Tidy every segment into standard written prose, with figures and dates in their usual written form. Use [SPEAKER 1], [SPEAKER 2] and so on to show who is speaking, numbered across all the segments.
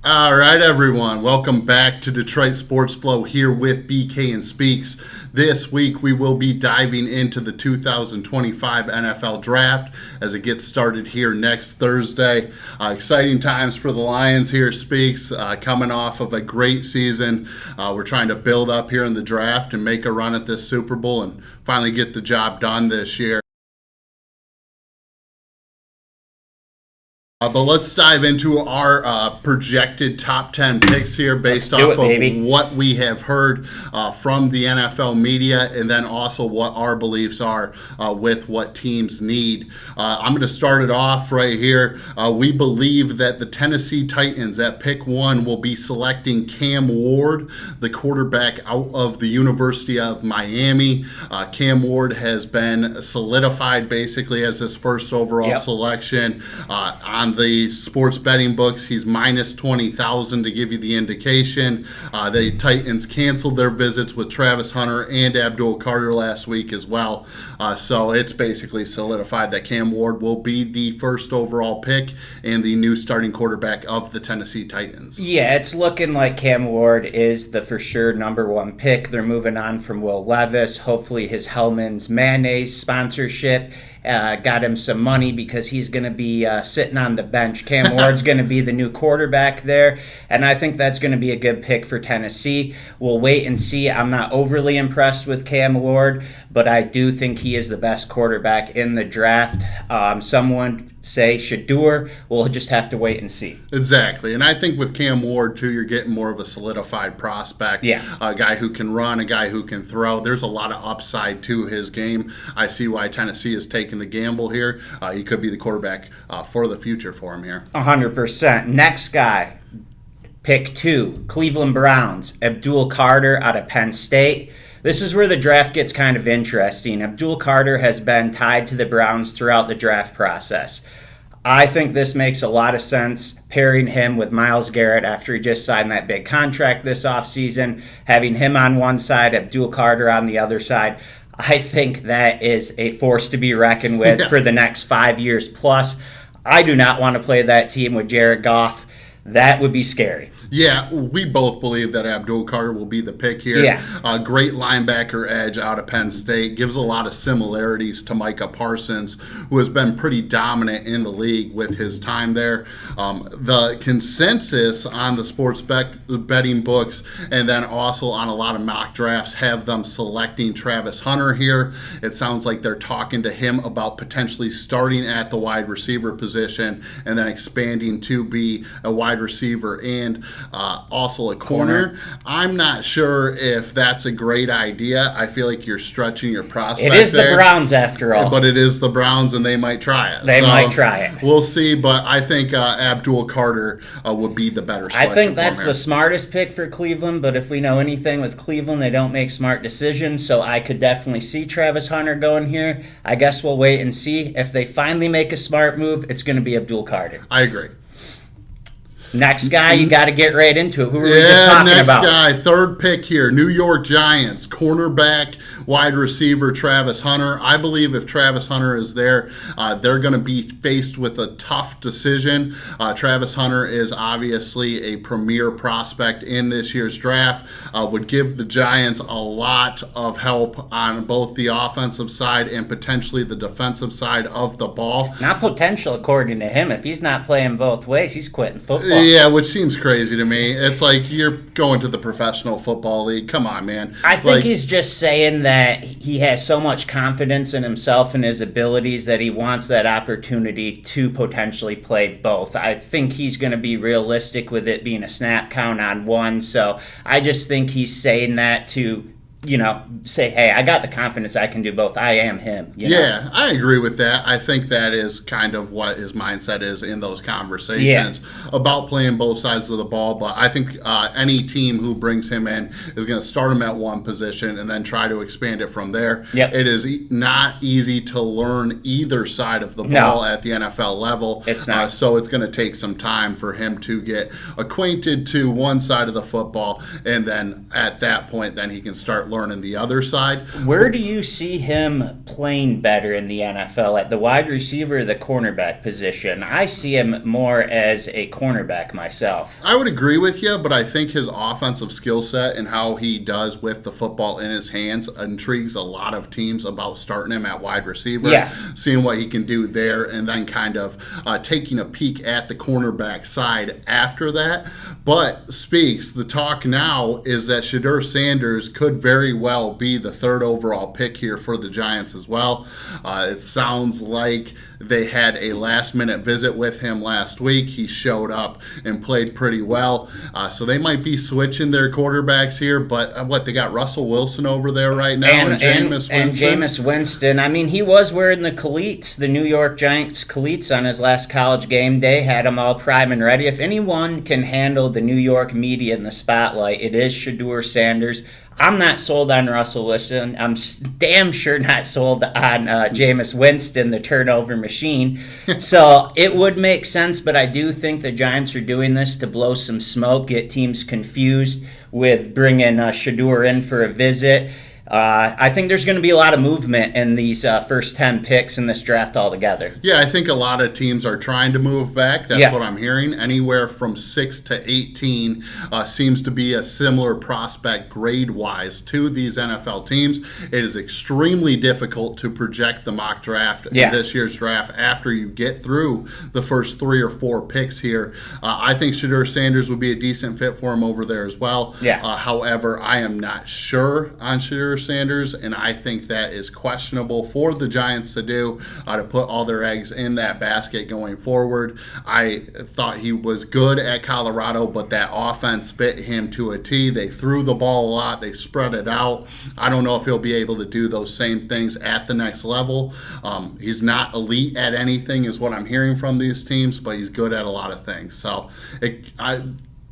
[SPEAKER 1] All right, everyone. Welcome back to Detroit Sports Flow here with BK and Speaks. This week, we will be diving into the 2025 NFL Draft as it gets started here next Thursday. Exciting times for the Lions here, Speaks, coming off of a great season. We're trying to build up here in the draft and make a run at this Super Bowl and finally get the job done this year. But let's dive into our projected top 10 picks here based off of what we have heard from the NFL media and then also what our beliefs are with what teams need. I'm going to start it off right here. We believe that the Tennessee Titans at pick 1 will be selecting Cam Ward, the quarterback out of the University of Miami. Cam Ward has been solidified basically as his first overall selection on the sports betting books. He's minus 20,000 to give you the indication. The Titans canceled their visits with Travis Hunter and Abdul Carter last week as well. So it's basically solidified that Cam Ward will be the first overall pick and the new starting quarterback of the Tennessee Titans.
[SPEAKER 2] Yeah, it's looking like Cam Ward is the for sure number one pick. They're moving on from Will Levis. Hopefully his Hellman's Mayonnaise sponsorship got him some money because he's going to be sitting on the bench. Cam Ward's going to be the new quarterback there, and I think that's going to be a good pick for Tennessee. We'll wait and see. I'm not overly impressed with Cam Ward, but I do think he is the best quarterback in the draft. Someone say Shedeur. We'll just have to wait and see.
[SPEAKER 1] Exactly. And I think with Cam Ward, too, you're getting more of a solidified prospect.
[SPEAKER 2] Yeah.
[SPEAKER 1] A guy who can run, a guy who can throw. There's a lot of upside to his game. I see why Tennessee is taking the gamble here. He could be the quarterback for the future for him here.
[SPEAKER 2] 100%. Next guy, pick 2, Cleveland Browns, Abdul Carter out of Penn State. This is where the draft gets kind of interesting. Abdul Carter has been tied to the Browns throughout the draft process. I think this makes a lot of sense, pairing him with Myles Garrett after he just signed that big contract this offseason, having him on one side, Abdul Carter on the other side. I think that is a force to be reckoned with for the next 5 years plus. I do not want to play that team with Jared Goff. That would be scary.
[SPEAKER 1] Yeah, we both believe that Abdul Carter will be the pick here.
[SPEAKER 2] Yeah.
[SPEAKER 1] Great linebacker edge out of Penn State. Gives a lot of similarities to Micah Parsons, who has been pretty dominant in the league with his time there. The consensus on the sports betting books and then also on a lot of mock drafts have them selecting Travis Hunter here. It sounds like they're talking to him about potentially starting at the wide receiver position and then expanding to be a wide receiver and also a corner. I'm not sure if that's a great idea. I feel like you're stretching your prospect.
[SPEAKER 2] It is the Browns after all.
[SPEAKER 1] But it is the Browns and they might try it.
[SPEAKER 2] They might try it.
[SPEAKER 1] We'll see, but I think Abdul Carter would be the better selection.
[SPEAKER 2] I think that's the smartest pick for Cleveland, but if we know anything with Cleveland, they don't make smart decisions, so I could definitely see Travis Hunter going here. I guess we'll wait and see. If they finally make a smart move, it's going to be Abdul Carter.
[SPEAKER 1] I agree.
[SPEAKER 2] Next guy, you got to get right into it. Who were we just talking about?
[SPEAKER 1] Next guy, third pick here, New York Giants, cornerback, wide receiver Travis Hunter. I believe if Travis Hunter is there, they're going to be faced with a tough decision. Travis Hunter is obviously a premier prospect in this year's draft. Would give the Giants a lot of help on both the offensive side and potentially the defensive side of the ball.
[SPEAKER 2] Not potential, according to him. If he's not playing both ways, he's quitting football.
[SPEAKER 1] Yeah, which seems crazy to me. It's like you're going to the professional football league. Come on, man.
[SPEAKER 2] I think he's just saying that he has so much confidence in himself and his abilities that he wants that opportunity to potentially play both. I think he's going to be realistic with it being a snap count on one. So I just think he's saying that to say, hey, I got the confidence I can do both. I am him.
[SPEAKER 1] Yeah, I agree with that. I think that is kind of what his mindset is in those conversations about playing both sides of the ball. But I think any team who brings him in is going to start him at one position and then try to expand it from there.
[SPEAKER 2] Yep.
[SPEAKER 1] It is not easy to learn either side of the ball at the NFL level.
[SPEAKER 2] It's not.
[SPEAKER 1] So it's going to take some time for him to get acquainted to one side of the football. And then at that point, then he can start learning learning the other side.
[SPEAKER 2] Where do you see him playing better in the NFL, at the wide receiver or the cornerback position? I see him more as a cornerback myself.
[SPEAKER 1] I would agree with you, but I think his offensive skill set and how he does with the football in his hands intrigues a lot of teams about starting him at wide receiver, seeing what he can do there, and then kind of taking a peek at the cornerback side after that. But Speaks, the talk now is that Shedeur Sanders could very well be the third overall pick here for the Giants as well. It sounds like they had a last-minute visit with him last week. He showed up and played pretty well. So they might be switching their quarterbacks here. But they got Russell Wilson over there right now, and
[SPEAKER 2] Jameis Winston. I mean, he was wearing the cleats, the New York Giants cleats, on his last College game day. Had them all prime and ready. If anyone can handle the New York media in the spotlight, it is Shedeur Sanders. I'm not sold on Russell Wilson. I'm damn sure not sold on Jameis Winston, the turnover machine. So it would make sense, but I do think the Giants are doing this to blow some smoke, get teams confused with bringing Shedeur in for a visit. I think there's going to be a lot of movement in these first 10 picks in this draft altogether.
[SPEAKER 1] Yeah, I think a lot of teams are trying to move back. That's what I'm hearing. Anywhere from 6 to 18 seems to be a similar prospect grade-wise to these NFL teams. It is extremely difficult to project the mock draft in this year's draft after you get through the first 3 or 4 picks here. I think Shedeur Sanders would be a decent fit for him over there as well. However, I am not sure on Shedeur Sanders, and I think that is questionable for the Giants to do, to put all their eggs in that basket going forward. I thought he was good at Colorado, but that offense fit him to a T. They threw the ball a lot. They spread it out. I don't know if he'll be able to do those same things at the next level. He's not elite at anything is what I'm hearing from these teams, but he's good at a lot of things. So I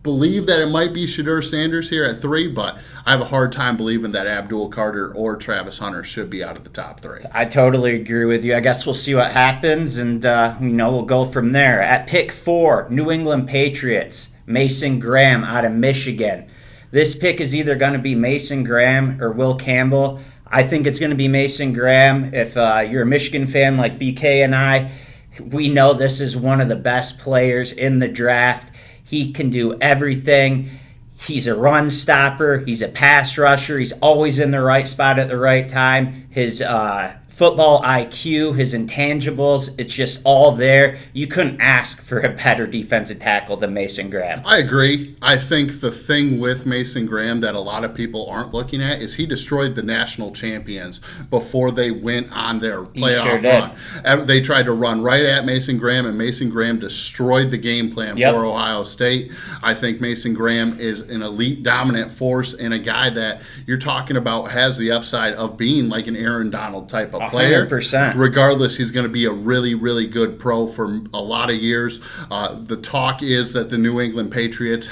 [SPEAKER 1] believe that it might be Shedeur Sanders here at 3, but I have a hard time believing that Abdul Carter or Travis Hunter should be out of the top 3.
[SPEAKER 2] I totally agree with you. I guess we'll see what happens, and we'll go from there. At pick 4, New England Patriots, Mason Graham out of Michigan. This pick is either going to be Mason Graham or Will Campbell. I think it's going to be Mason Graham. If you're a Michigan fan like BK and I, we know this is one of the best players in the draft. He can do everything. He's a run stopper. He's a pass rusher. He's always in the right spot at the right time. His football IQ, his intangibles, it's just all there. You couldn't ask for a better defensive tackle than Mason Graham.
[SPEAKER 1] I agree. I think the thing with Mason Graham that a lot of people aren't looking at is he destroyed the national champions before they went on their playoff run. They tried to run right at Mason Graham, and Mason Graham destroyed the game plan for Ohio State. I think Mason Graham is an elite dominant force and a guy that you're talking about has the upside of being like an Aaron Donald type of player.
[SPEAKER 2] 100%.
[SPEAKER 1] Regardless, he's going to be a really, really good pro for a lot of years. The talk is that the New England Patriots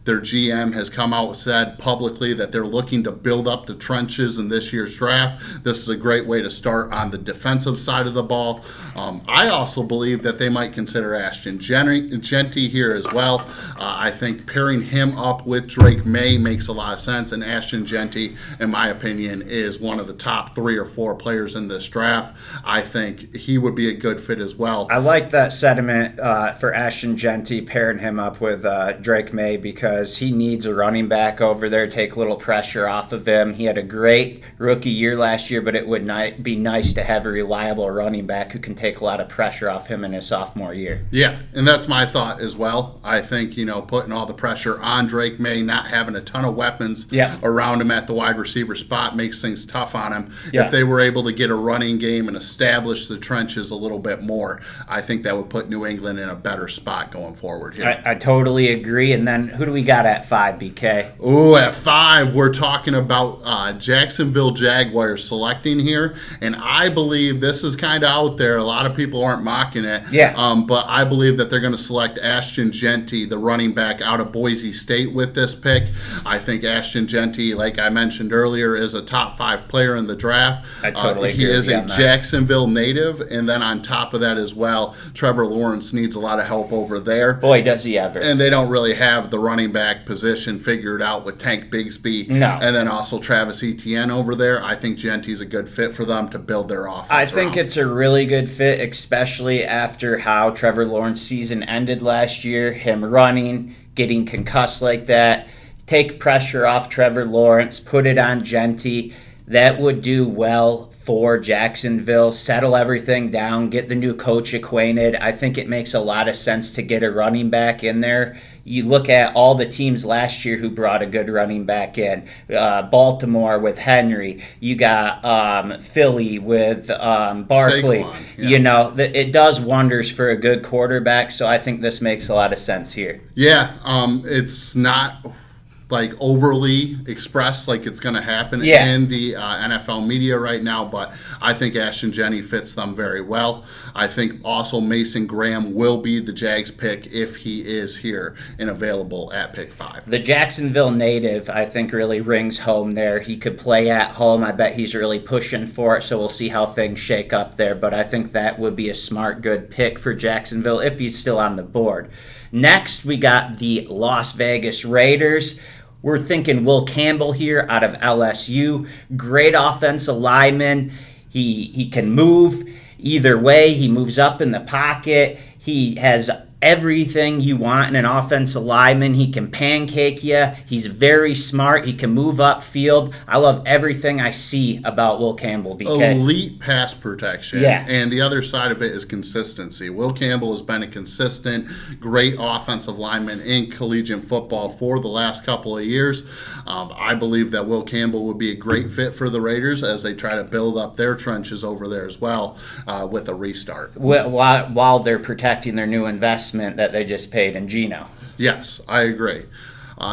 [SPEAKER 1] their GM has come out and said publicly that they're looking to build up the trenches in this year's draft. This is a great way to start on the defensive side of the ball. I also believe that they might consider Ashton Jeanty here as well. I think pairing him up with Drake May makes a lot of sense, and Ashton Jeanty, in my opinion, is one of the top 3 or 4 players in this draft. I think he would be a good fit as well.
[SPEAKER 2] I like that sentiment for Ashton Jeanty, pairing him up with Drake May, because he needs a running back over there, take a little pressure off of him. He had a great rookie year last year, but it would be nice to have a reliable running back who can take a lot of pressure off him in his sophomore year.
[SPEAKER 1] Yeah, and that's my thought as well. I think, putting all the pressure on Drake May, not having a ton of weapons around him at the wide receiver spot makes things tough on him. If they were able to get a running game and establish the trenches a little bit more, I think that would put New England in a better spot going forward here.
[SPEAKER 2] I totally agree. And then who do we got at 5, BK?
[SPEAKER 1] Oh, at 5, we're talking about Jacksonville Jaguars selecting here. And I believe this is kind of out there. A lot of people aren't mocking it. But I believe that they're going to select Ashton Jeanty, the running back out of Boise State, with this pick. I think Ashton Jeanty, like I mentioned earlier, is a top 5 player in the draft.
[SPEAKER 2] I totally agree.
[SPEAKER 1] He is a Jacksonville native. And then on top of that as well, Trevor Lawrence needs a lot of help over there.
[SPEAKER 2] Boy, does he ever.
[SPEAKER 1] And they don't really have the running back position figured out with Tank Bigsby
[SPEAKER 2] No.
[SPEAKER 1] and then also Travis Etienne over there. I think Genty's a good fit for them to build their offense
[SPEAKER 2] I think
[SPEAKER 1] around.
[SPEAKER 2] it's a really good fit, especially after how Trevor Lawrence's season ended last year. Him running, getting concussed like that. Take pressure off Trevor Lawrence, put it on Genty. That would do well for Jacksonville, settle everything down, get the new coach acquainted. I think it makes a lot of sense to get a running back in there. You look at all the teams last year who brought a good running back in. Baltimore with Henry. You got Philly with Barkley.
[SPEAKER 1] Saquon, yeah.
[SPEAKER 2] You know, it does wonders for a good quarterback, so I think this makes a lot of sense here.
[SPEAKER 1] Yeah, it's not like overly expressed like it's going to happen
[SPEAKER 2] Yeah.
[SPEAKER 1] in the NFL media right now, but I think Ashton Genty fits them very well. I think also Mason Graham will be the Jags pick if he is here and available at pick 5.
[SPEAKER 2] The Jacksonville native, I think, really rings home there. He could play at home. I bet he's really pushing for it, so we'll see how things shake up there. But I think that would be a smart, good pick for Jacksonville if he's still on the board. Next, we got the Las Vegas Raiders. We're thinking Will Campbell here out of LSU. Great offensive lineman. He can move either way. He moves up in the pocket. He has everything you want in an offensive lineman. He can pancake you. He's very smart. He can move upfield. I love everything I see about Will Campbell. BK.
[SPEAKER 1] Elite pass protection.
[SPEAKER 2] Yeah.
[SPEAKER 1] And the other side of it is consistency. Will Campbell has been a consistent, great offensive lineman in collegiate football for the last couple of years. I believe that Will Campbell would be a great fit for the Raiders as they try to build up their trenches over there as well with a restart.
[SPEAKER 2] While they're protecting their new investment that they just paid in Geno.
[SPEAKER 1] Yes, I agree.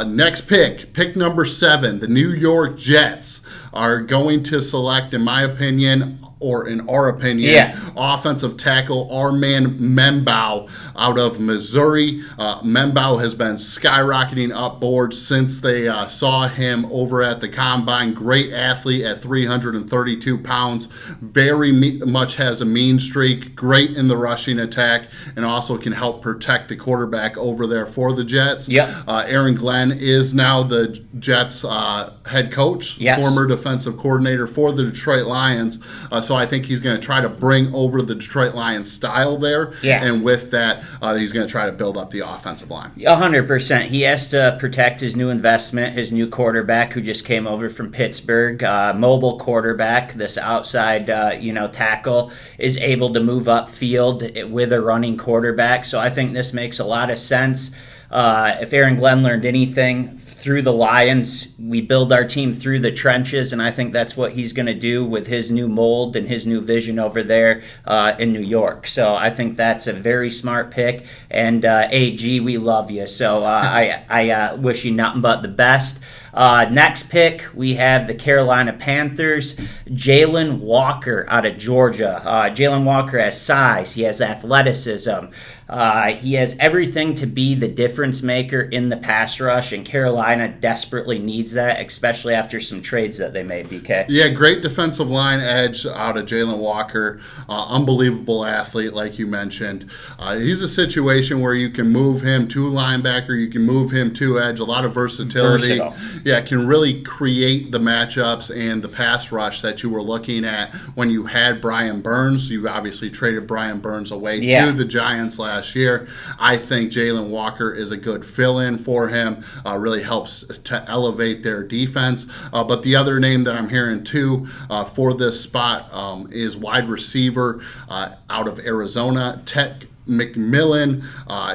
[SPEAKER 1] Next pick number 7, the New York Jets are going to select, in my opinion, or in our opinion, offensive tackle Armand Membao out of Missouri. Membao has been skyrocketing up boards since they saw him over at the Combine. Great athlete at 332 pounds. Very much has a mean streak. Great in the rushing attack and also can help protect the quarterback over there for the Jets.
[SPEAKER 2] Yep.
[SPEAKER 1] Aaron Glenn is now the Jets head coach, former defensive coordinator for the Detroit Lions. So I think he's going to try to bring over the Detroit Lions style there.
[SPEAKER 2] Yeah.
[SPEAKER 1] And with that, he's going to try to build up the offensive line.
[SPEAKER 2] 100%. He has to protect his new investment, his new quarterback who just came over from Pittsburgh. Mobile quarterback, this outside tackle, is able to move upfield with a running quarterback. So I think this makes a lot of sense. If Aaron Glenn learned anything through the Lions, we build our team through the trenches, and I think that's what he's going to do with his new mold and his new vision over there in New York. So I think that's a very smart pick, and AG, we love you. So I wish you nothing but the best. Next pick, we have the Carolina Panthers, Jalen Walker out of Georgia. Jalen Walker has size. He has athleticism. He has everything to be the difference maker in the pass rush, and Carolina desperately needs that, especially after some trades that they made, BK.
[SPEAKER 1] Yeah, great defensive line edge out of Jalen Walker. Unbelievable athlete, like you mentioned. He's a situation where you can move him to linebacker, you can move him to edge, a lot of versatility.
[SPEAKER 2] Versatile.
[SPEAKER 1] Yeah, can really create the matchups and the pass rush that you were looking at when you had Brian Burns. You obviously traded Brian Burns away to the Giants last year. I think Jalen Walker is a good fill-in for him. Really helps to elevate their defense. But the other name that I'm hearing too for this spot is wide receiver out of Arizona, Tech McMillan.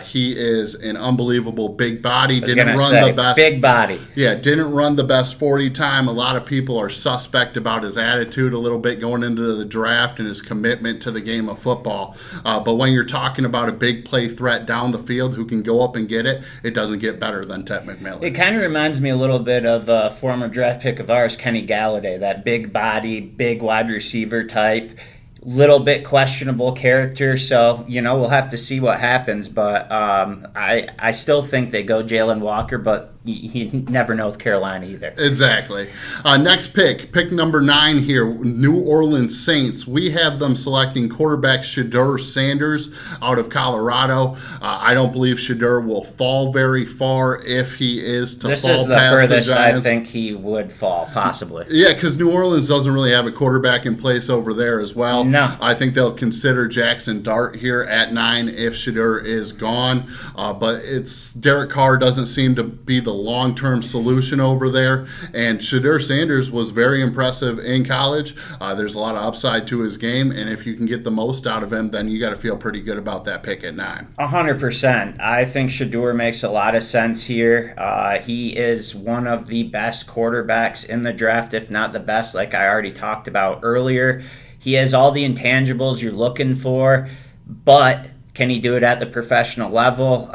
[SPEAKER 1] He is an unbelievable big body. Didn't run the best.
[SPEAKER 2] Big body.
[SPEAKER 1] Yeah, didn't run the best 40 time. A lot of people are suspect about his attitude a little bit going into the draft and his commitment to the game of football. But when you're talking about a big play threat down the field who can go up and get it, it doesn't get better than Ted McMillan.
[SPEAKER 2] It kind of reminds me a little bit of a former draft pick of ours, Kenny Galladay, that big body, big wide receiver type. Little bit questionable character, so we'll have to see what happens. But I still think they go Jalen Walker. But you never know with Carolina either.
[SPEAKER 1] Exactly. Next pick number 9 here, New Orleans Saints. We have them selecting quarterback Shedeur Sanders out of Colorado. I don't believe Shedeur will fall very far if he is to fall past the Giants.
[SPEAKER 2] This is the furthest I think he would fall, possibly.
[SPEAKER 1] Yeah, because New Orleans doesn't really have a quarterback in place over there as well.
[SPEAKER 2] No.
[SPEAKER 1] I think they'll consider Jackson Dart here at 9 if Shedeur is gone. But Derek Carr doesn't seem to be the long-term solution over there, and Shedeur Sanders was very impressive in college. There's a lot of upside to his game, and if you can get the most out of him, then you got to feel pretty good about that pick at 9.
[SPEAKER 2] 100%. I think Shedeur makes a lot of sense here. He is one of the best quarterbacks in the draft, if not the best, like I already talked about earlier. He has all the intangibles you're looking for, but can he do it at the professional level?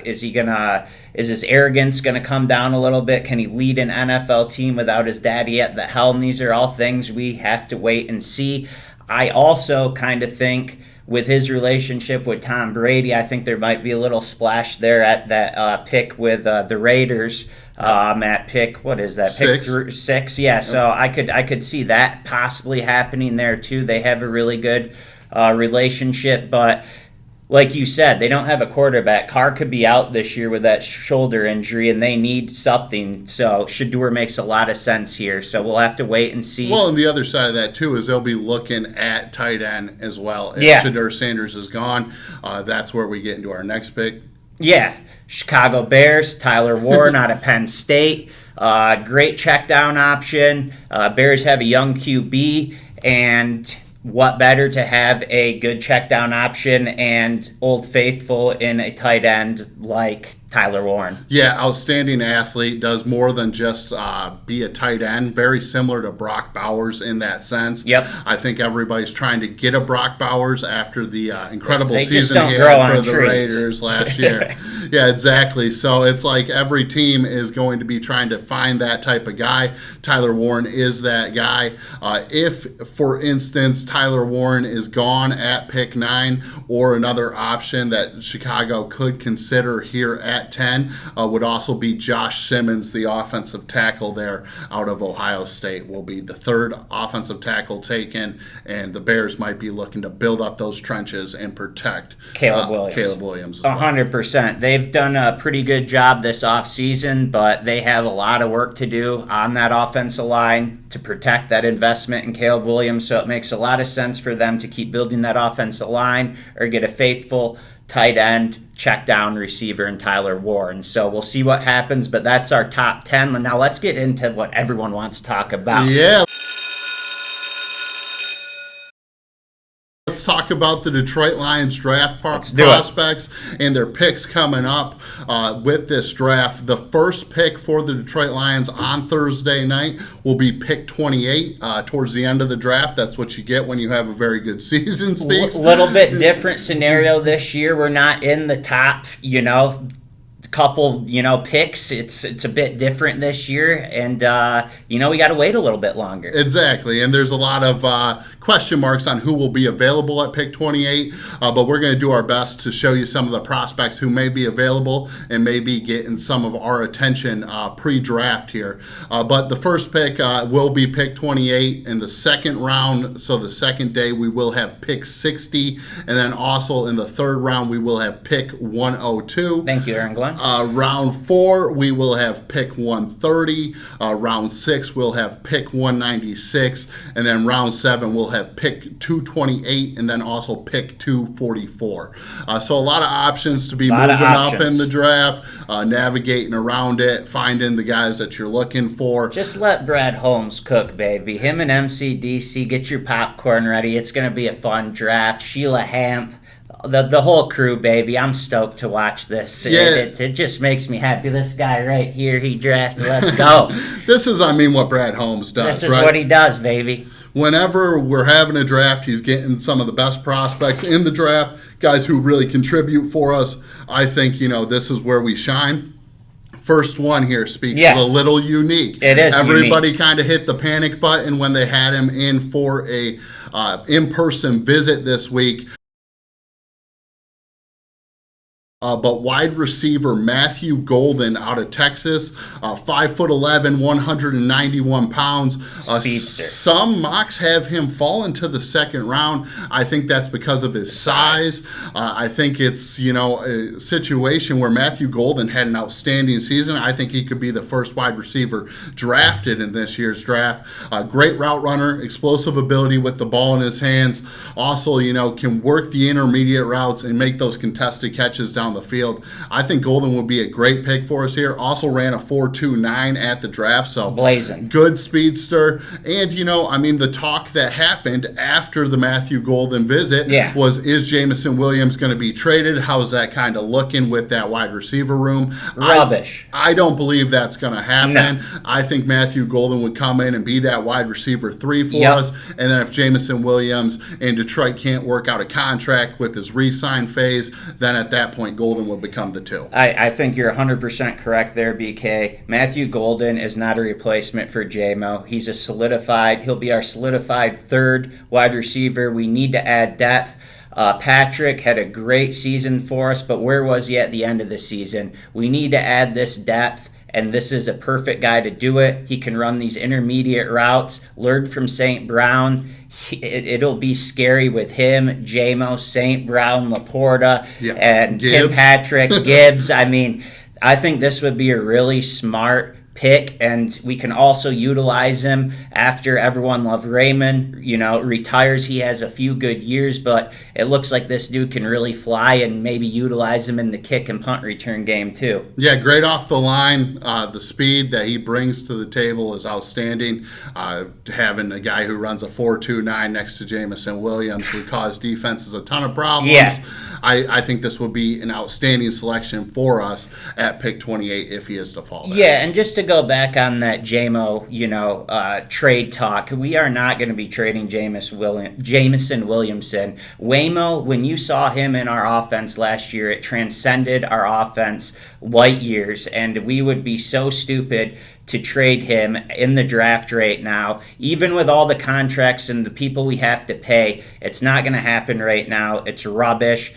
[SPEAKER 2] Is his arrogance gonna come down a little bit? Can he lead an NFL team without his daddy at the helm? These are all things we have to wait and see. I also kind of think with his relationship with Tom Brady, I think there might be a little splash there at that pick with the Raiders. At pick, what is that? Pick 6. Yeah, so I could see that possibly happening there too. They have a really good relationship, but like you said, they don't have a quarterback. Carr could be out this year with that shoulder injury, and they need something. So Shedeur makes a lot of sense here. So we'll have to wait and see.
[SPEAKER 1] Well, and the other side of that, too, is they'll be looking at tight end as well. If Shedeur Sanders is gone, that's where we get into our next pick.
[SPEAKER 2] Yeah, Chicago Bears, Tyler Warren out of Penn State. Great check down option. Bears have a young QB, and what better to have a good check down option and Old Faithful in a tight end like Tyler Warren.
[SPEAKER 1] Yeah, outstanding athlete, does more than just be a tight end. Very similar to Brock Bowers in that sense.
[SPEAKER 2] Yep.
[SPEAKER 1] I think everybody's trying to get a Brock Bowers after the incredible
[SPEAKER 2] they
[SPEAKER 1] season he had for the Raiders last year. Yeah, exactly. So it's like every team is going to be trying to find that type of guy. Tyler Warren is that guy. If, for instance, Tyler Warren is gone at pick 9, or another option that Chicago could consider here at 10 would also be Josh Simmons, the offensive tackle there out of Ohio State, will be the 3rd offensive tackle taken, and the Bears might be looking to build up those trenches and protect
[SPEAKER 2] Caleb
[SPEAKER 1] Williams as well.
[SPEAKER 2] 100%. They've done a pretty good job this offseason, but they have a lot of work to do on that offensive line to protect that investment in Caleb Williams, so it makes a lot of sense for them to keep building that offensive line or get a faithful tight end, check down receiver, and Tyler Warren. So we'll see what happens, but that's our top 10. Now let's get into what everyone wants to talk about.
[SPEAKER 1] Yeah. Let's talk about the Detroit Lions draft prospects and their picks coming up with this draft. The first pick for the Detroit Lions on Thursday night will be pick 28 towards the end of the draft. That's what you get when you have a very good season, Speaks.
[SPEAKER 2] Little bit different scenario this year. We're not in the top, couple, picks. It's a bit different this year, and we got to wait a little bit longer.
[SPEAKER 1] Exactly, and there's a lot of question marks on who will be available at pick 28, but we're going to do our best to show you some of the prospects who may be available and maybe getting some of our attention pre-draft here. But the first pick will be pick 28 in the second round, so the second day we will have pick 60, and then also in the third round we will have pick 102.
[SPEAKER 2] Thank you, Aaron Glenn.
[SPEAKER 1] Round 4 we will have pick 130. Round 6 we'll have pick 196, and then round 7 we'll have pick 228, and then also pick 244. So a lot of options to be moving up in the draft, navigating around it, finding the guys that you're looking for.
[SPEAKER 2] Just let Brad Holmes cook, baby. Him and MCDC, get your popcorn ready. It's going to be a fun draft. Sheila Hamp, the whole crew, baby. I'm stoked to watch this.
[SPEAKER 1] Yeah.
[SPEAKER 2] It just makes me happy. This guy right here, he drafted. Let's go.
[SPEAKER 1] This is, what Brad Holmes does.
[SPEAKER 2] This is what he does, baby.
[SPEAKER 1] Whenever we're having a draft, he's getting some of the best prospects in the draft, guys who really contribute for us. I think, this is where we shine. First one here Speaks is a little unique.
[SPEAKER 2] It is
[SPEAKER 1] Everybody kind of hit the panic button when they had him in for a in-person visit this week. But wide receiver Matthew Golden out of Texas, 5'11", 191 pounds.
[SPEAKER 2] Speedster.
[SPEAKER 1] Some mocks have him fall into the second round. I think that's because of his size. I think it's, a situation where Matthew Golden had an outstanding season. I think he could be the first wide receiver drafted in this year's draft. Great route runner, explosive ability with the ball in his hands. Also, can work the intermediate routes and make those contested catches down the field. I think Golden would be a great pick for us here. Also ran a 4.29 at the draft, so
[SPEAKER 2] blazing.
[SPEAKER 1] Good speedster. And the talk that happened after the Matthew Golden visit was, is Jameson Williams going to be traded? How's that kind of looking with that wide receiver room?
[SPEAKER 2] Rubbish.
[SPEAKER 1] I don't believe that's going to happen.
[SPEAKER 2] No.
[SPEAKER 1] I think Matthew Golden would come in and be that wide receiver 3 for us. And then if Jameson Williams and Detroit can't work out a contract with his re-sign phase, then at that point Golden will become the 2.
[SPEAKER 2] I think you're 100% correct there, BK. Matthew Golden is not a replacement for J-Mo. He'll be our solidified third wide receiver. We need to add depth. Patrick had a great season for us, but where was he at the end of the season? We need to add this depth, and this is a perfect guy to do it. He can run these intermediate routes, learned from St. Brown. It'll be scary with him, J-Mo, St. Brown, Laporta, and
[SPEAKER 1] Gibbs.
[SPEAKER 2] Tim Patrick, Gibbs. I think this would be a really smart pick, and we can also utilize him after everyone loved Raymond retires. He has a few good years, but it looks like this dude can really fly, and maybe utilize him in the kick and punt return game too.
[SPEAKER 1] Yeah, great off the line. The speed that he brings to the table is outstanding. Having a guy who runs a 4.29 next to Jameson Williams would cause defenses a ton of problems.
[SPEAKER 2] Yeah.
[SPEAKER 1] I think this would be an outstanding selection for us at pick 28 if he is to fall there.
[SPEAKER 2] Yeah, and just to go back on that J-Mo, trade talk, we are not going to be trading Jameson Williamson. Waymo, when you saw him in our offense last year, it transcended our offense light years, and we would be so stupid to trade him in the draft right now. Even with all the contracts and the people we have to pay, it's not going to happen right now. It's rubbish.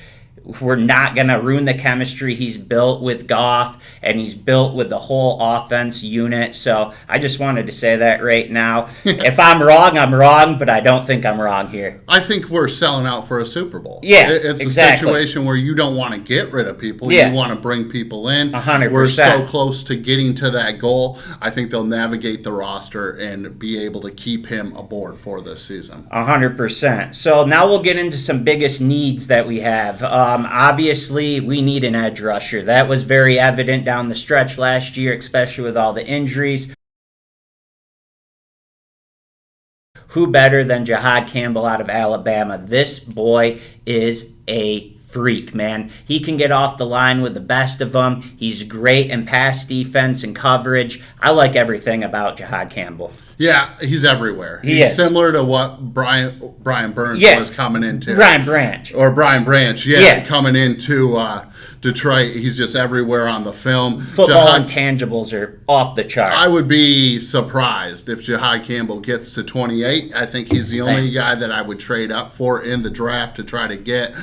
[SPEAKER 2] We're not going to ruin the chemistry he's built with Goff, and he's built with the whole offense unit. So I just wanted to say that right now. If I'm wrong, but I don't think I'm wrong here.
[SPEAKER 1] I think we're selling out for a Super Bowl.
[SPEAKER 2] Yeah,
[SPEAKER 1] it's
[SPEAKER 2] exactly.
[SPEAKER 1] a situation where you don't want to get rid of people.
[SPEAKER 2] Yeah.
[SPEAKER 1] You want to bring people in.
[SPEAKER 2] 100%.
[SPEAKER 1] We're so close to getting to that goal. I think they'll navigate the roster and be able to keep him aboard for this season.
[SPEAKER 2] 100%. So now we'll get into some biggest needs that we have. Obviously, we need an edge rusher. That was very evident down the stretch last year, especially with all the injuries. Who better than Jahad Campbell out of Alabama? This boy is a freak, man. He can get off the line with the best of them. He's great in pass defense and coverage. I like everything about Jahad Campbell.
[SPEAKER 1] Yeah, he's everywhere.
[SPEAKER 2] He's
[SPEAKER 1] similar to what Brian Burns was coming into.
[SPEAKER 2] Brian Branch,
[SPEAKER 1] coming into Detroit. He's just everywhere on the film.
[SPEAKER 2] Football intangibles are off the chart.
[SPEAKER 1] I would be surprised if Jahad Campbell gets to 28. I think he's the only guy that I would trade up for in the draft to try to get.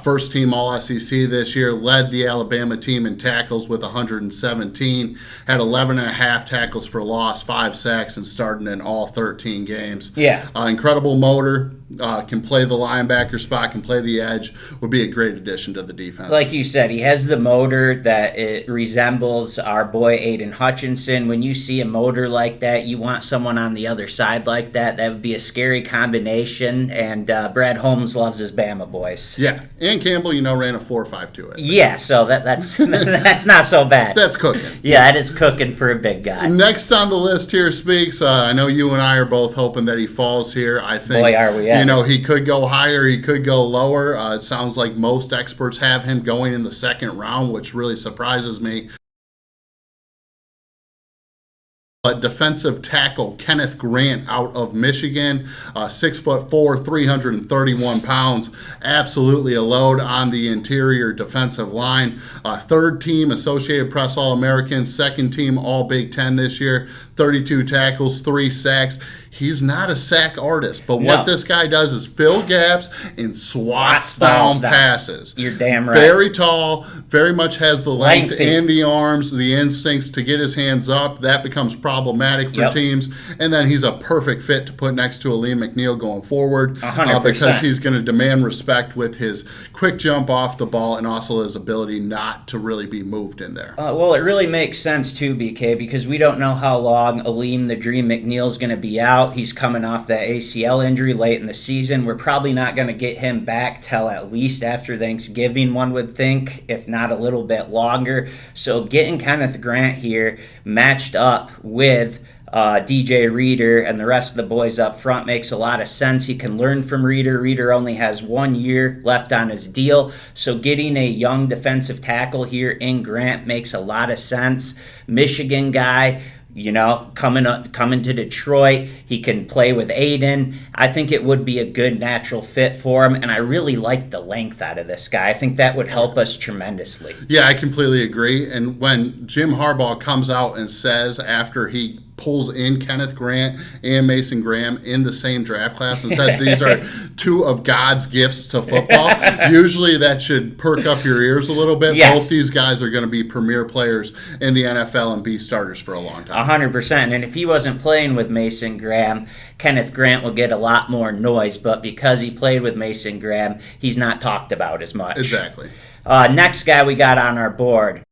[SPEAKER 1] First team All-SEC this year, led the Alabama team in tackles with 117, had 11.5 tackles for loss, 5 sacks, and started in all 13 games.
[SPEAKER 2] Yeah.
[SPEAKER 1] Incredible motor, can play the linebacker spot, can play the edge, would be a great addition to the defense.
[SPEAKER 2] Like you said, he has the motor that it resembles our boy Aiden Hutchinson. When you see a motor like that, you want someone on the other side like that. That would be a scary combination, and Brad Holmes loves his Bama boys.
[SPEAKER 1] Yeah, and Campbell, ran a 4.52.
[SPEAKER 2] Yeah, so that's that's not so bad.
[SPEAKER 1] That's cooking.
[SPEAKER 2] Yeah, that is cooking for a big guy.
[SPEAKER 1] Next on the list here speaks, I know you and I are both hoping that he falls here. I think,
[SPEAKER 2] boy, are we ever.
[SPEAKER 1] He could go higher, he could go lower. It sounds like most experts have him going in the second round, which really surprises me. Defensive tackle Kenneth Grant out of Michigan, 6'4", 331 pounds, absolutely a load on the interior defensive line. Third team Associated Press All-American, second team All Big Ten this year, 32 tackles, 3 sacks. He's not a sack artist, but
[SPEAKER 2] No.
[SPEAKER 1] what this guy does is fill gaps and swats down passes.
[SPEAKER 2] You're damn right.
[SPEAKER 1] Very tall, very much has the length
[SPEAKER 2] Lengthy.
[SPEAKER 1] and the arms, the instincts to get his hands up. That becomes problematic for teams. And then he's a perfect fit to put next to Aleem McNeil going forward
[SPEAKER 2] 100%.
[SPEAKER 1] because he's going to demand respect with his quick jump off the ball and also his ability not to really be moved in there.
[SPEAKER 2] Well, it really makes sense too, BK, because we don't know how long Aleem the Dream McNeil's going to be out. He's coming off that ACL injury late in the season. We're probably not going to get him back till at least after Thanksgiving, one would think, if not a little bit longer. So getting Kenneth Grant here matched up with DJ Reader and the rest of the boys up front makes a lot of sense. He can learn from Reader. Reader only has 1 year left on his deal, so getting a young defensive tackle here in Grant makes a lot of sense. Michigan guy, coming to Detroit. He can play with Aiden. I think it would be a good natural fit for him, and I really like the length out of this guy. I think that would help us tremendously.
[SPEAKER 1] Yeah, I completely agree. And when Jim Harbaugh comes out and says after he pulls in Kenneth Grant and Mason Graham in the same draft class and said these are two of God's gifts to football, usually that should perk up your ears a little bit.
[SPEAKER 2] Yes.
[SPEAKER 1] Both these guys are going to be premier players in the NFL and be starters for a long time.
[SPEAKER 2] 100%. And if he wasn't playing with Mason Graham, Kenneth Grant would get a lot more noise. But because he played with Mason Graham, he's not talked about as much.
[SPEAKER 1] Exactly.
[SPEAKER 2] Next guy we got on our board,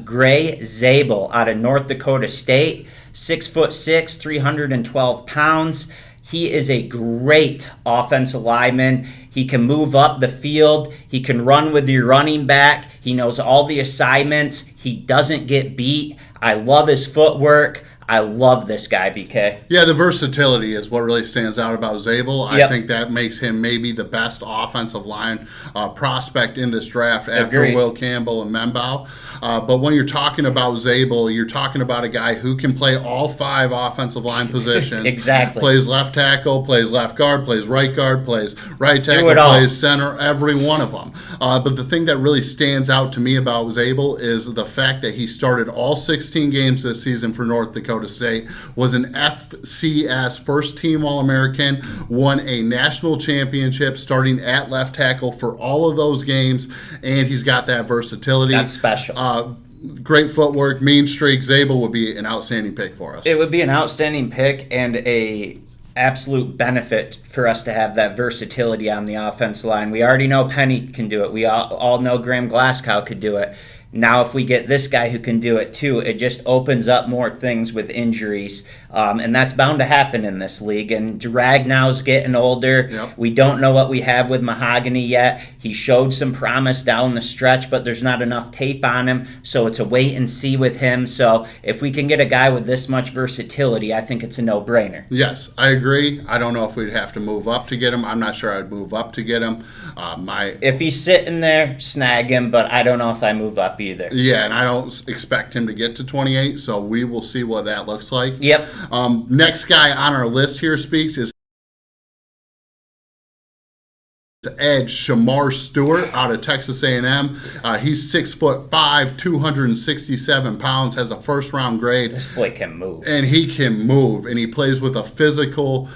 [SPEAKER 2] Gray Zabel out of North Dakota State, 6'6", 312 pounds. He is a great offensive lineman. He can move up the field. He can run with your running back. He knows all the assignments. He doesn't get beat. I love his footwork. I love this guy, BK.
[SPEAKER 1] Yeah, the versatility is what really stands out about Zabel. I think that makes him maybe the best offensive line prospect in this draft after Will Campbell and Membao. But when you're talking about Zabel, you're talking about a guy who can play all 5 offensive line positions.
[SPEAKER 2] Exactly.
[SPEAKER 1] Plays left tackle, plays left guard, plays right guard, plays right tackle, plays center, every one of them. But the thing that really stands out to me about Zabel is the fact that he started all 16 games this season for North Dakota State, was an FCS first-team All-American, won a national championship starting at left tackle for all of those games, and he's got that versatility.
[SPEAKER 2] That's special.
[SPEAKER 1] Great footwork, mean streak. Zabel would be an outstanding pick for us.
[SPEAKER 2] It would be an outstanding pick and a absolute benefit for us to have that versatility on the offensive line. We already know Penny can do it. We all know Graham Glasgow could do it. Now, if we get this guy who can do it too, it just opens up more things with injuries. And that's bound to happen in this league. And Dragnow's getting older.
[SPEAKER 1] Yep.
[SPEAKER 2] We don't know what we have with Mahogany yet. He showed some promise down the stretch, but there's not enough tape on him. So it's a wait and see with him. So if we can get a guy with this much versatility, I think it's a no-brainer.
[SPEAKER 1] Yes, I agree. I don't know if we'd have to move up to get him. I'm not sure I'd move up to get him.
[SPEAKER 2] If he's sitting there, snag him, but I don't know if I move up either.
[SPEAKER 1] Yeah, and I don't expect him to get to 28, so we will see what that looks like.
[SPEAKER 2] Yep.
[SPEAKER 1] Next guy on our list here is edge Shamar Stewart out of Texas A&M. He's 6'5", 267 pounds, has a first-round grade.
[SPEAKER 2] This boy can move.
[SPEAKER 1] And he can move, and he plays with a physical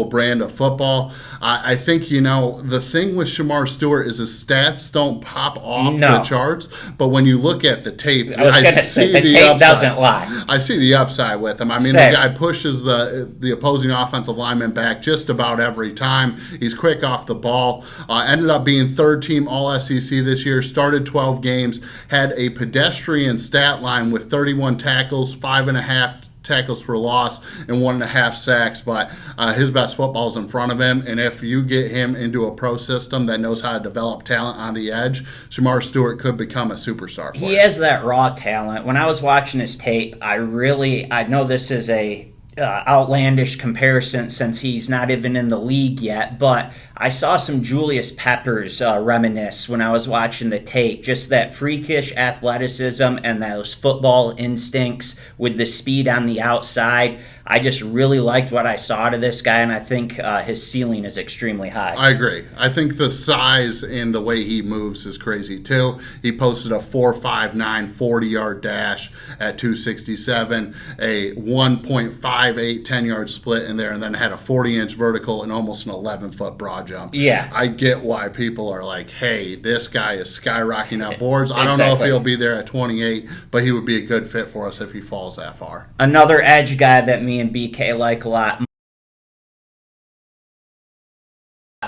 [SPEAKER 1] brand of football. I think, the thing with Shamar Stewart is his stats don't pop off the charts, but when you look at the tape,
[SPEAKER 2] I see the tape upside. Doesn't lie.
[SPEAKER 1] I see the upside with him. I mean, the guy pushes the opposing offensive lineman back just about every time. He's quick off the ball. Ended up being third-team All-SEC this year, started 12 games, had a pedestrian stat line with 31 tackles, 5.5 tackles for loss, and 1.5 sacks, but his best football is in front of him, and if you get him into a pro system that knows how to develop talent on the edge, Shamar Stewart could become a superstar for
[SPEAKER 2] He has that raw talent. When I was watching his tape, I know this is a outlandish comparison since he's not even in the league yet, but I saw some Julius Peppers reminisce when I was watching the tape. Just that freakish athleticism and those football instincts with the speed on the outside. I just really liked what I saw to this guy, and I think his ceiling is extremely high.
[SPEAKER 1] I agree. I think the size and the way he moves is crazy, too. He posted a 4.59 40-yard dash at 267, a 1.58 10-yard split in there, and then had a 40-inch vertical and almost an 11-foot broad jump.
[SPEAKER 2] Yeah.
[SPEAKER 1] I get why people are like, hey, this guy is skyrocketing out boards. I don't know if he'll be there at 28, but he would be a good fit for us if he falls that far.
[SPEAKER 2] Another edge guy that me and BK like a lot,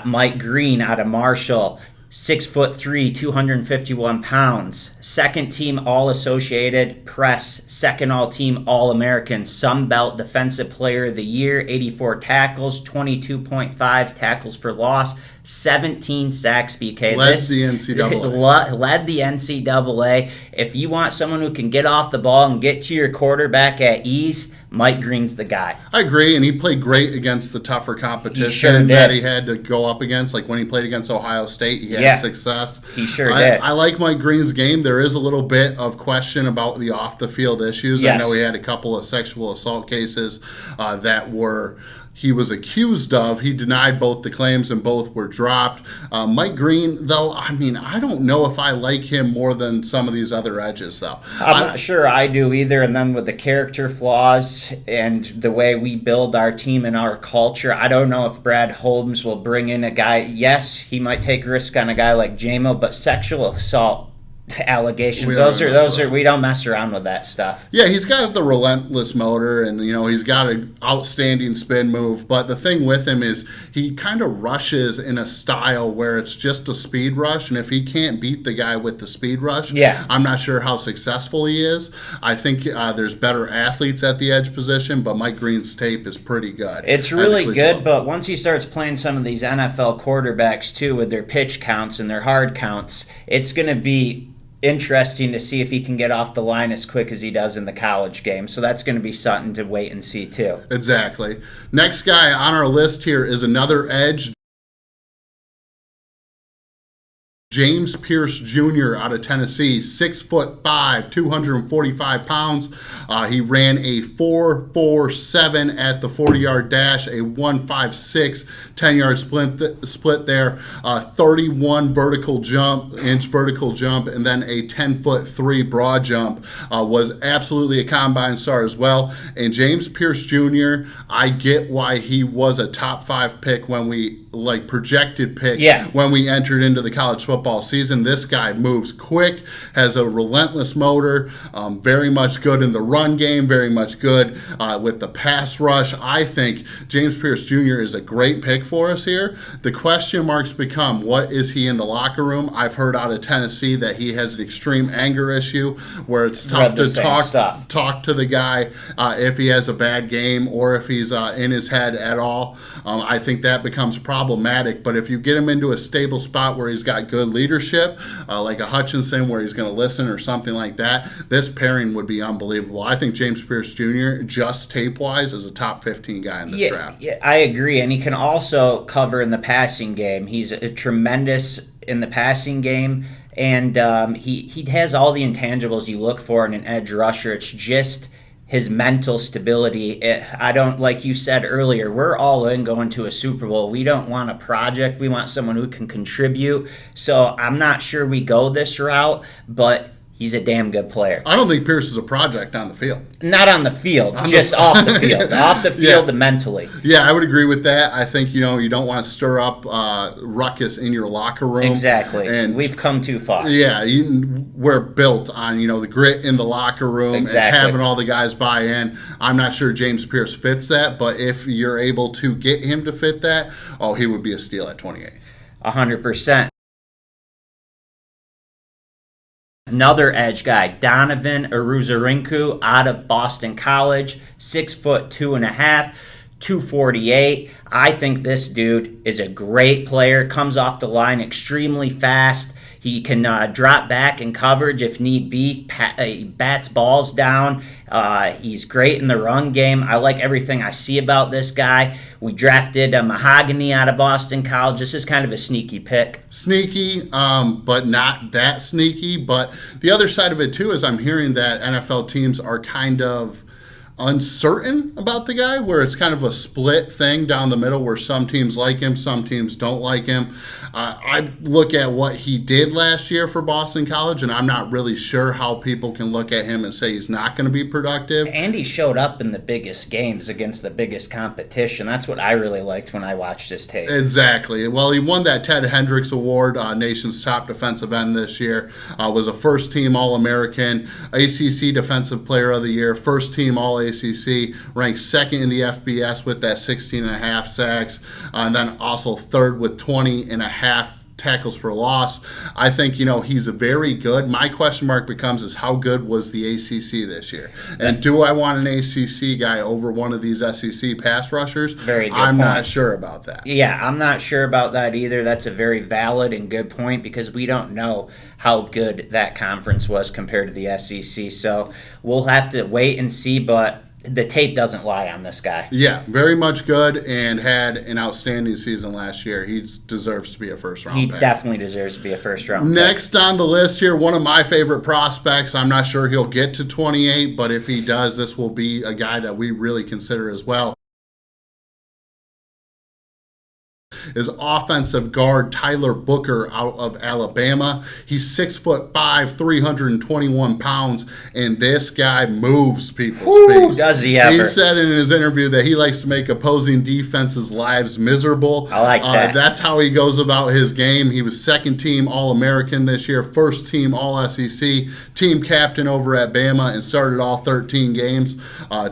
[SPEAKER 2] Mike Green out of Marshall. 6'3", 251 pounds. Second team All-Associated Press, second all-team All-American, Sun Belt Defensive Player of the Year, 84 tackles, 22.5 tackles for loss, 17 sacks, BK.
[SPEAKER 1] Led the NCAA.
[SPEAKER 2] Led the NCAA. If you want someone who can get off the ball and get to your quarterback at ease, Mike Green's the guy.
[SPEAKER 1] I agree, and he played great against the tougher competition that he had to go up against. Like when he played against Ohio State, he had success.
[SPEAKER 2] He sure did.
[SPEAKER 1] I like Mike Green's game. There is a little bit of question about the off-the-field issues.
[SPEAKER 2] Yes.
[SPEAKER 1] I know he had a couple of sexual assault cases that he was accused of. He denied both the claims and both were dropped. Mike Green, though, I mean, I don't know if I like him more than some of these other edges, though.
[SPEAKER 2] I'm not sure I do either. And then with the character flaws and the way we build our team and our culture, I don't know if Brad Holmes will bring in a guy. Yes, he might take a risk on a guy like JMO, but sexual assault allegations, those are we don't mess around with that stuff.
[SPEAKER 1] Yeah, he's got the relentless motor, and he's got an outstanding spin move, but the thing with him is he kind of rushes in a style where it's just a speed rush, and if he can't beat the guy with the speed rush, I'm not sure how successful he is. I think there's better athletes at the edge position, but Mike Green's tape is pretty good.
[SPEAKER 2] It's really good, but once he starts playing some of these NFL quarterbacks too with their pitch counts and their hard counts, it's going to be interesting to see if he can get off the line as quick as he does in the college game. So that's going to be something to wait and see too.
[SPEAKER 1] Exactly. Next guy on our list here is another edge. James Pierce Jr. out of Tennessee, 6'5", 245 pounds. He ran a 4.47 at the 40-yard dash, a 1.56 10-yard split there, 31 inch vertical jump, and then a 10'3" broad jump. Was absolutely a combine star as well. And James Pierce Jr., I get why he was a top 5 pick when we projected pick when we entered into the college football season. This guy moves quick, has a relentless motor, very much good in the run game, very much good with the pass rush. I think James Pierce Jr. is a great pick for us here. The question marks become, what is he in the locker room? I've heard out of Tennessee that he has an extreme anger issue where it's tough to talk to the guy if he has a bad game or if he's in his head at all. I think that becomes problematic, but if you get him into a stable spot where he's got good leadership, like a Hutchinson where he's going to listen or something like that, this pairing would be unbelievable. I think James Pierce Jr., just tape-wise, is a top 15 guy in this draft.
[SPEAKER 2] Yeah, I agree, and he can also cover in the passing game. He's a tremendous in the passing game, and he has all the intangibles you look for in an edge rusher. It's just his mental stability. I don't, like you said earlier, we're all in going to a Super Bowl. We don't want a project. We want someone who can contribute. So I'm not sure we go this route, but he's a damn good player.
[SPEAKER 1] I don't think Pierce is a project on the field.
[SPEAKER 2] Not on the field, just off the field. Off the field mentally.
[SPEAKER 1] Yeah, I would agree with that. I think, you don't want to stir up ruckus in your locker room.
[SPEAKER 2] Exactly. And we've come too far.
[SPEAKER 1] Yeah, we're built on, the grit in the locker room and having all the guys buy in. I'm not sure James Pierce fits that, but if you're able to get him to fit that, he would be a steal at 28.
[SPEAKER 2] 100%. Another edge guy, Donovan Aruzarinku out of Boston College, 6'2.5", 248. I think this dude is a great player, comes off the line extremely fast. He can drop back in coverage if need be. He bats balls down. He's great in the run game. I like everything I see about this guy. We drafted Mahogany out of Boston College. This is kind of a sneaky pick.
[SPEAKER 1] Sneaky, but not that sneaky. But the other side of it, too, is I'm hearing that NFL teams are kind of uncertain about the guy, where it's kind of a split thing down the middle, where some teams like him, some teams don't like him. I look at what he did last year for Boston College, and I'm not really sure how people can look at him and say he's not going to be productive.
[SPEAKER 2] And he showed up in the biggest games against the biggest competition. That's what I really liked when I watched his tape.
[SPEAKER 1] Exactly. Well, he won that Ted Hendricks Award, nation's top defensive end this year. Was a first-team All-American, ACC Defensive Player of the Year, first-team All-ACC, ranked second in the FBS with that 16.5 sacks, and then also third with 20.5 tackles for loss. I think, he's very good. My question mark is how good was the ACC this year? And do I want an ACC guy over one of these SEC pass rushers?
[SPEAKER 2] Very good
[SPEAKER 1] I'm
[SPEAKER 2] point.
[SPEAKER 1] not sure about that.
[SPEAKER 2] Yeah, I'm not sure about that either. That's a very valid and good point, because we don't know how good that conference was compared to the SEC. So we'll have to wait and see, but the tape doesn't lie on this guy.
[SPEAKER 1] Yeah, very much good, and had an outstanding season last year. He deserves to be a first-round pick.
[SPEAKER 2] He definitely deserves to be a first-round pick.
[SPEAKER 1] Next on the list here, one of my favorite prospects. I'm not sure he'll get to 28, but if he does, this will be a guy that we really consider as well. Is offensive guard Tyler Booker out of Alabama. He's 6'5", 321 pounds, and this guy moves people's space.
[SPEAKER 2] Does he ever?
[SPEAKER 1] He said in his interview that he likes to make opposing defenses' lives miserable.
[SPEAKER 2] I like that.
[SPEAKER 1] That's how he goes about his game. He was second-team All-American this year, first-team All-SEC, team captain over at Bama, and started all 13 games.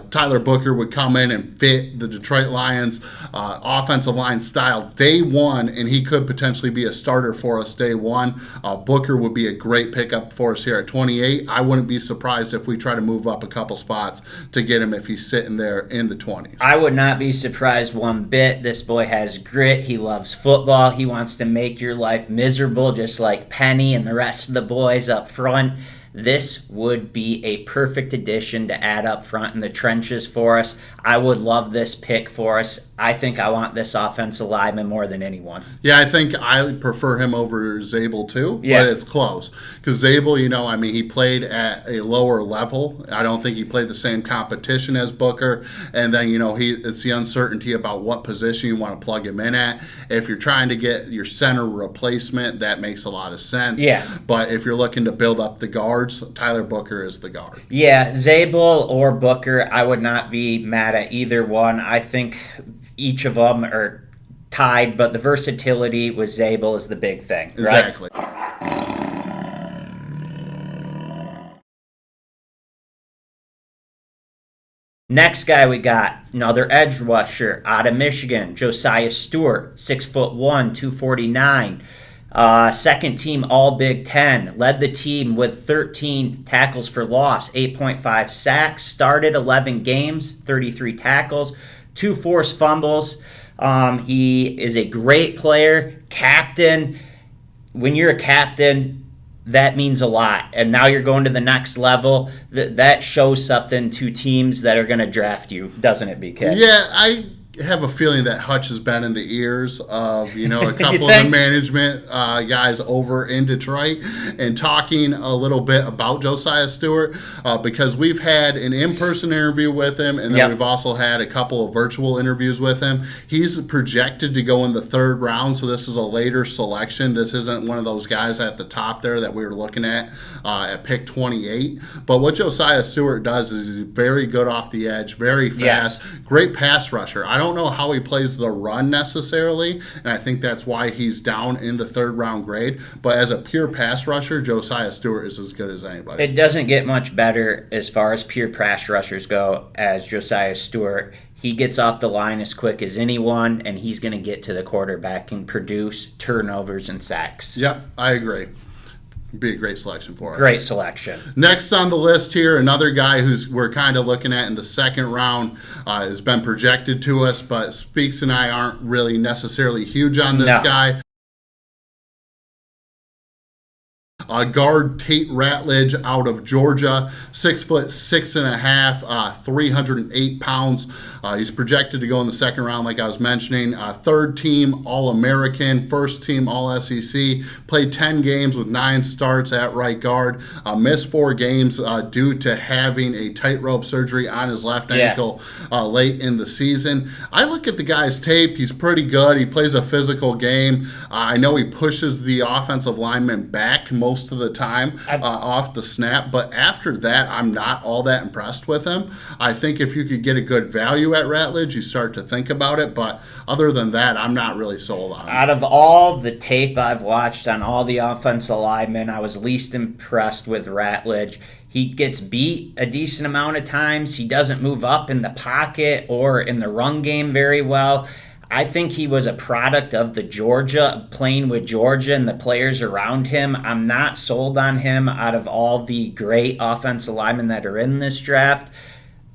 [SPEAKER 1] Tyler Booker would come in and fit the Detroit Lions' offensive line style day one, and he could potentially be a starter for us day one. Booker would be a great pickup for us here at 28. I wouldn't be surprised if we try to move up a couple spots to get him if he's sitting there in the 20s.
[SPEAKER 2] I would not be surprised one bit. This boy has grit. He loves football. He wants to make your life miserable, just like Penny and the rest of the boys up front. This would be a perfect addition to add up front in the trenches for us. I would love this pick for us. I think I want this offensive lineman more than anyone.
[SPEAKER 1] Yeah, I think I prefer him over Zabel too,
[SPEAKER 2] yeah.
[SPEAKER 1] But it's close. Because Zabel, he played at a lower level. I don't think he played the same competition as Booker. And then, it's the uncertainty about what position you want to plug him in at. If you're trying to get your center replacement, that makes a lot of sense.
[SPEAKER 2] Yeah.
[SPEAKER 1] But if you're looking to build up the guards, Tyler Booker is the guard.
[SPEAKER 2] Yeah, Zabel or Booker, I would not be mad at either one. I think each of them are tied, but the versatility with Zabel is the big thing, right?
[SPEAKER 1] Exactly.
[SPEAKER 2] Next guy we got, another edge rusher out of Michigan, Josiah Stewart, 6'1", 249. Second team All Big Ten, led the team with 13 tackles for loss, 8.5 sacks, started 11 games, 33 tackles, 2 forced fumbles. He is a great player, captain. When you're a captain, that means a lot. And now you're going to the next level. That shows something to teams that are going to draft you, doesn't it, BK?
[SPEAKER 1] Yeah, I have a feeling that Hutch has been in the ears of a couple of the management guys over in Detroit and talking a little bit about Josiah Stewart because we've had an in-person interview with him, and then we've also had a couple of virtual interviews with him. He's projected to go in the third round, so this is a later selection. This isn't one of those guys at the top there that we were looking at pick 28. But what Josiah Stewart does is he's very good off the edge, very fast, great pass rusher. I don't know how he plays the run necessarily, and I think that's why he's down in the third round grade. But as a pure pass rusher, Josiah Stewart is as good as anybody.
[SPEAKER 2] It doesn't get much better as far as pure pass rushers go as Josiah Stewart. He gets off the line as quick as anyone, and he's going to get to the quarterback and produce turnovers and sacks.
[SPEAKER 1] Yep, I agree. Be a great selection for us.
[SPEAKER 2] Great selection.
[SPEAKER 1] Next on the list here, another guy who's we're kind of looking at in the second round has been projected to us, but Speaks and I aren't really necessarily huge on this guy. Guard Tate Ratledge out of Georgia, 6'6.5", 308 pounds. He's projected to go in the second round, like I was mentioning. Third team All-American, first team All-SEC. Played 10 games with 9 starts at right guard. Missed 4 games due to having a tightrope surgery on his left ankle late in the season. I look at the guy's tape. He's pretty good. He plays a physical game. I know he pushes the offensive lineman back most of the time off the snap, but after that, I'm not all that impressed with him. I think if you could get a good value at Ratledge, you start to think about it, but other than that, I'm not really sold on him.
[SPEAKER 2] Out of all the tape I've watched on all the offensive linemen, I was least impressed with Ratledge. He gets beat a decent amount of times. He doesn't move up in the pocket or in the run game very well. I think he was a product of the Georgia, playing with Georgia and the players around him. I'm not sold on him out of all the great offensive linemen that are in this draft.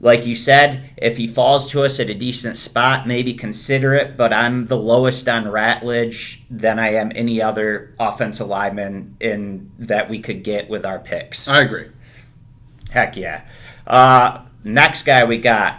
[SPEAKER 2] Like you said, if he falls to us at a decent spot, maybe consider it, but I'm the lowest on Ratledge than I am any other offensive lineman that we could get with our picks.
[SPEAKER 1] I agree.
[SPEAKER 2] Heck yeah. Next guy we got.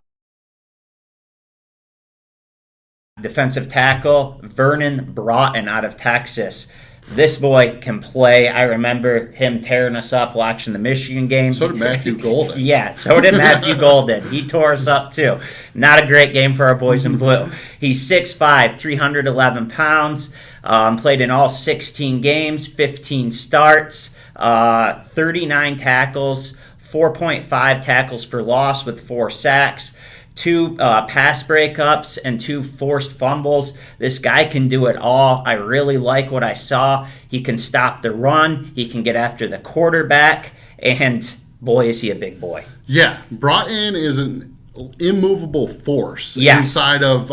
[SPEAKER 2] Defensive tackle, Vernon Broughton out of Texas. This boy can play. I remember him tearing us up watching the Michigan game.
[SPEAKER 1] So did Matthew Golden.
[SPEAKER 2] Yeah, so did Matthew Golden. He tore us up too. Not a great game for our boys in blue. He's 6'5", 311 pounds. Played in all 16 games, 15 starts, 39 tackles, 4.5 tackles for loss with 4 sacks. 2 pass breakups and 2 forced fumbles. This guy can do it all. I really like what I saw. He can stop the run. He can get after the quarterback. And boy, is he a big boy.
[SPEAKER 1] Yeah, Broughton is an immovable force inside of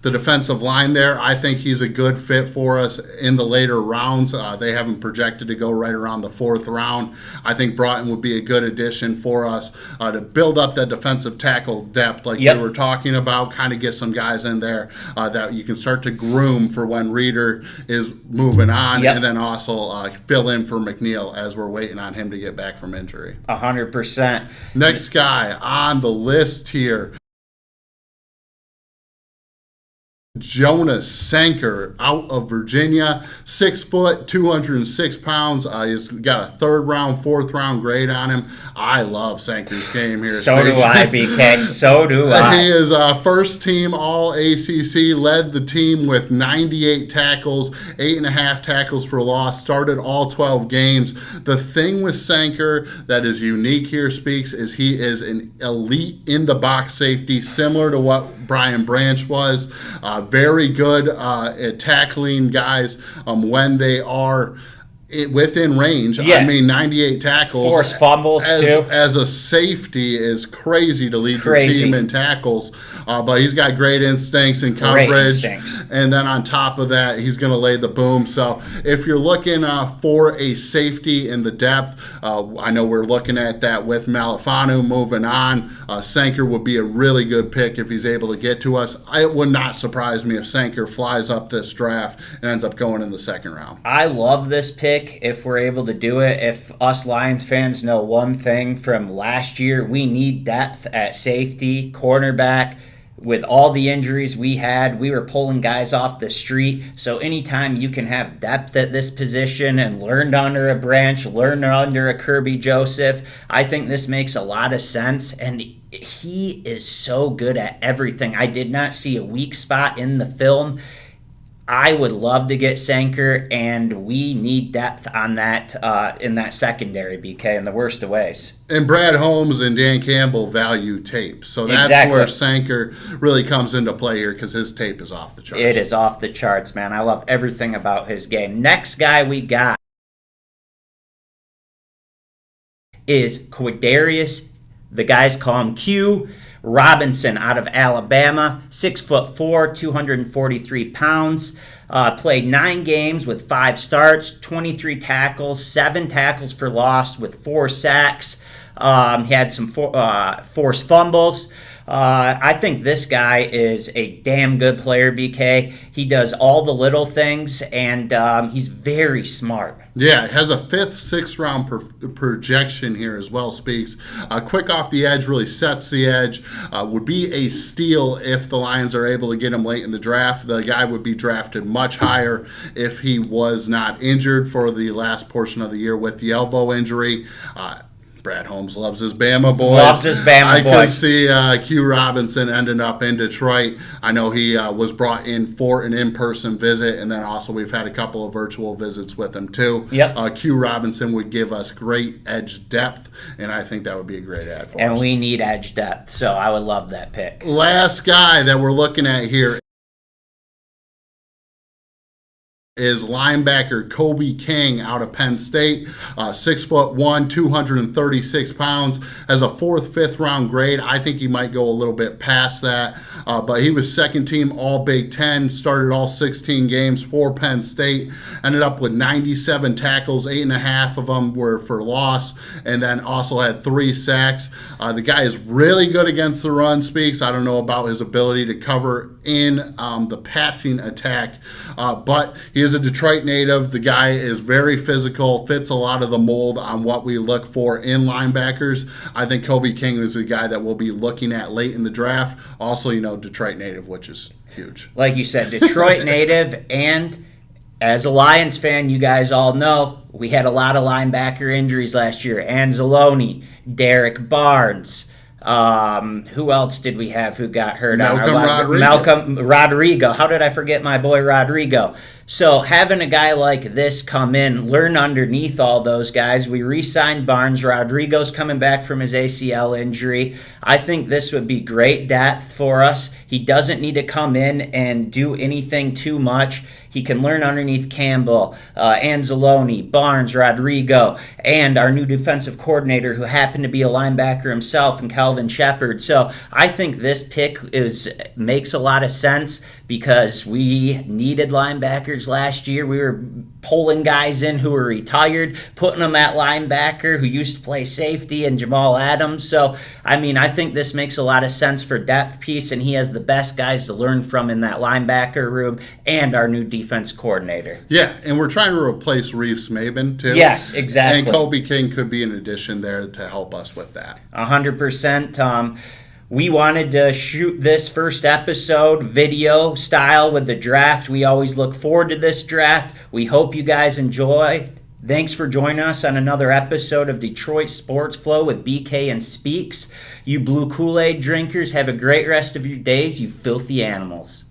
[SPEAKER 1] the defensive line there. I think he's a good fit for us in the later rounds. They have him projected to go right around the 4th round. I think Broughton would be a good addition for us to build up that defensive tackle depth like we were talking about, kind of get some guys in there that you can start to groom for when Reeder is moving on, and then also fill in for McNeil as we're waiting on him to get back from injury.
[SPEAKER 2] 100%.
[SPEAKER 1] Next guy on the list here, Jonas Sanker out of Virginia, 6 foot, 206 pounds. He's got a 3rd round, 4th round grade on him. I love Sanker's game here.
[SPEAKER 2] So do I, BK. So do I.
[SPEAKER 1] He is first team All ACC, led the team with 98 tackles, 8.5 tackles for loss, started all 12 games. The thing with Sanker that is unique here, Speaks, is he is an elite in the box safety, similar to what Brian Branch was. Very good at tackling guys when they are within range. I mean, 98 tackles.
[SPEAKER 2] Forced fumbles, too.
[SPEAKER 1] As a safety is crazy to lead your team in tackles. But he's got great instincts and coverage. And then on top of that, he's going to lay the boom. So if you're looking for a safety in the depth, I know we're looking at that with Malafanu moving on. Sanker would be a really good pick if he's able to get to us. It would not surprise me if Sanker flies up this draft and ends up going in the 2nd round.
[SPEAKER 2] I love this pick if we're able to do it. If us Lions fans know one thing from last year, we need depth at safety, cornerback. With all the injuries we had, we were pulling guys off the street. So anytime you can have depth at this position and learned under a Branch, learned under a Kirby Joseph, I think this makes a lot of sense. And he is so good at everything. I did not see a weak spot in the film. I would love to get Sanker, and we need depth on that in that secondary, BK, in the worst of ways.
[SPEAKER 1] And Brad Holmes and Dan Campbell value tape, so that's where Sanker really comes into play here because his tape is off the charts.
[SPEAKER 2] It is off the charts, man. I love everything about his game. Next guy we got is Quadarius The guys call him Q. Robinson out of Alabama, 6'4", 243 pounds. Played 9 games with 5 starts, 23 tackles, 7 tackles for loss with 4 sacks. He had some forced fumbles. I think this guy is a damn good player, BK. He does all the little things, and he's very smart.
[SPEAKER 1] Yeah, has a 5th, 6th round projection here as well, Speaks. Quick off the edge, really sets the edge. Would be a steal if the Lions are able to get him late in the draft. The guy would be drafted much higher if he was not injured for the last portion of the year with the elbow injury. Brad Holmes loves his Bama boys.
[SPEAKER 2] Loves his Bama boys.
[SPEAKER 1] I could see Q Robinson ending up in Detroit. I know he was brought in for an in-person visit, and then also we've had a couple of virtual visits with him too.
[SPEAKER 2] Yep.
[SPEAKER 1] Q Robinson would give us great edge depth, and I think that would be a great ad for us.
[SPEAKER 2] And we need edge depth, so I would love that pick.
[SPEAKER 1] Last guy that we're looking at here is linebacker Kobe King out of Penn State, 6'1", 236 pounds, has a 4th, 5th round grade. I think he might go a little bit past that, but he was 2nd team All Big Ten, started all 16 games for Penn State, ended up with 97 tackles, 8.5 of them were for loss, and then also had 3 sacks. The guy is really good against the run, Speaks. I don't know about his ability to cover in the passing attack, but he is a Detroit native. The guy is very physical, fits a lot of the mold on what we look for in linebackers. I think Kobe King is a guy that we'll be looking at late in the draft. Also, Detroit native, which is huge.
[SPEAKER 2] Like you said, Detroit native, and as a Lions fan, you guys all know we had a lot of linebacker injuries last year. Anzalone, Derek Barnes. Who else did we have who got hurt? Malcolm Rodrigo. How did I forget my boy Rodrigo? So having a guy like this come in, learn underneath all those guys. We re-signed Barnes. Rodrigo's coming back from his ACL injury. I think this would be great depth for us. He doesn't need to come in and do anything too much. He can learn underneath Campbell, Anzalone, Barnes, Rodrigo, and our new defensive coordinator who happened to be a linebacker himself, and Calvin Shepard. So I think this pick makes a lot of sense because we needed linebackers last year. We were pulling guys in who were retired, putting them at linebacker who used to play safety, and Jamal Adams. So, I think this makes a lot of sense for depth piece, and he has the best guys to learn from in that linebacker room and our new defense coordinator.
[SPEAKER 1] Yeah, and we're trying to replace Reeves Maben, too.
[SPEAKER 2] Yes, exactly.
[SPEAKER 1] And Kobe King could be an addition there to help us with that.
[SPEAKER 2] 100%. We wanted to shoot this first episode video style with the draft. We always look forward to this draft. We hope you guys enjoy. Thanks for joining us on another episode of Detroit Sports Flow with BK and Speaks. You blue Kool-Aid drinkers, have a great rest of your days, you filthy animals.